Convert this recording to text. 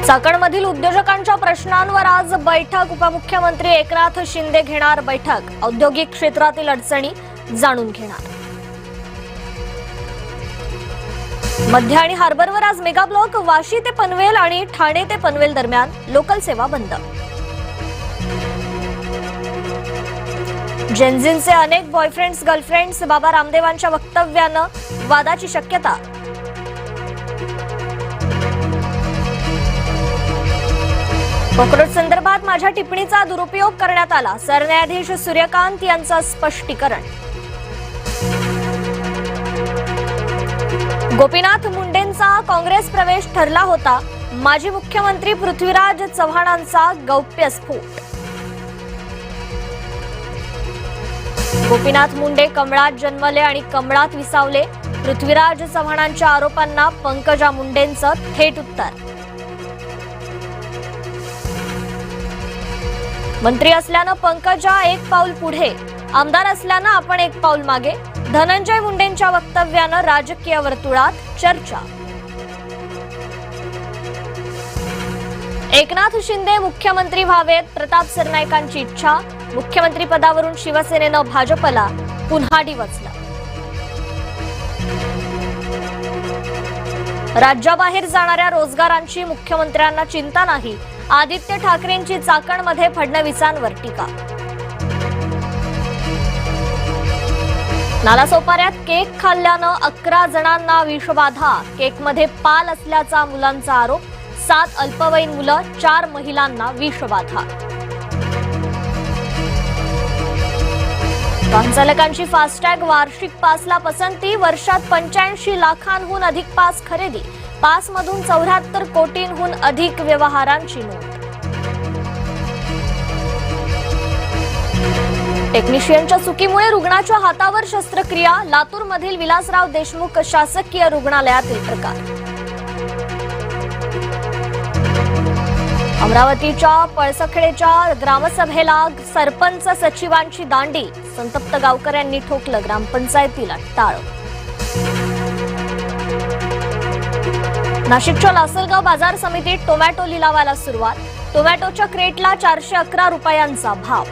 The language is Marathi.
चाकणमधील उद्योजकांच्या प्रश्नांवर आज बैठक। उपमुख्यमंत्री एकनाथ शिंदे घेणार बैठक। औद्योगिक क्षेत्रातील अडचणी जाणून घेणार। मध्य आणि हार्बरवर आज मेगा ब्लॉक। वाशी ते पनवेल आणि ठाणे ते पनवेल दरम्यान लोकल सेवा बंद। जेनझींचे अनेक बॉयफ्रेंड्स गर्लफ्रेंड्स। बाबा रामदेवांच्या वक्तव्यानं वादाची शक्यता। कॉक्रोच संदर्भात माझ्या टिप्पणीचा दुरुपयोग करण्यात आला। सरन्यायाधीश सूर्यकांत यांचं स्पष्टीकरण। गोपीनाथ मुंडेंचा काँग्रेस प्रवेश ठरला होता। माजी मुख्यमंत्री पृथ्वीराज चव्हाणांचा गौप्यस्फोट। गोपीनाथ मुंडे कमळात जन्मले आणि कमळात विसावले। पृथ्वीराज चव्हाणांच्या आरोपांना पंकजा मुंडेंचं थेट उत्तर। मंत्री असल्यानं पंकजा एक पाऊल पुढे, आमदार असल्यानं आपण एक पाऊल मागे। धनंजय मुंडेंच्या वक्तव्यानं राजकीय वर्तुळात चर्चा। एकनाथ शिंदे मुख्यमंत्री व्हावेत, प्रताप सरनाईकांची इच्छा। मुख्यमंत्री पदावरून शिवसेनेनं भाजपला पुन्हा डिवचलं। राज्याबाहेर जाणाऱ्या रोजगारांची मुख्यमंत्र्यांना चिंता नाही। आदित्य ठाकरेंची चाकणमध्ये फडणवीसांवर टीका। नालासोपाऱ्यात केक खाल्ल्यानं 11 जणांना विषबाधा। केकमध्ये पाल असल्याचा मुलांचा आरोप। 7 अल्पवयीन मुलं, 4 महिलांना विषबाधा। वाहन चालकांची फास्टॅग वार्षिक पासला पसंती। वर्षात 85 लाखांहून अधिक पास खरेदी। पासमधून 74 कोटींहून अधिक व्यवहारांची नोंद। टेक्निशियनच्या चुकीमुळे रुग्णाच्या हातावर शस्त्रक्रिया। लातूरमधील विलासराव देशमुख शासकीय रुग्णालयातील प्रकार। अमरावतीच्या पळसखेडच्या ग्रामसभेला सरपंच सचिवांची दांडी। संतप्त गावकऱ्यांनी ठोकलं ग्रामपंचायतीला टाळं। नाशिकच्या लासलगाव बाजार समितीत टोमॅटो लिलावाला सुरुवात। टोमॅटोच्या क्रेटला 411 रुपयांचा भाव।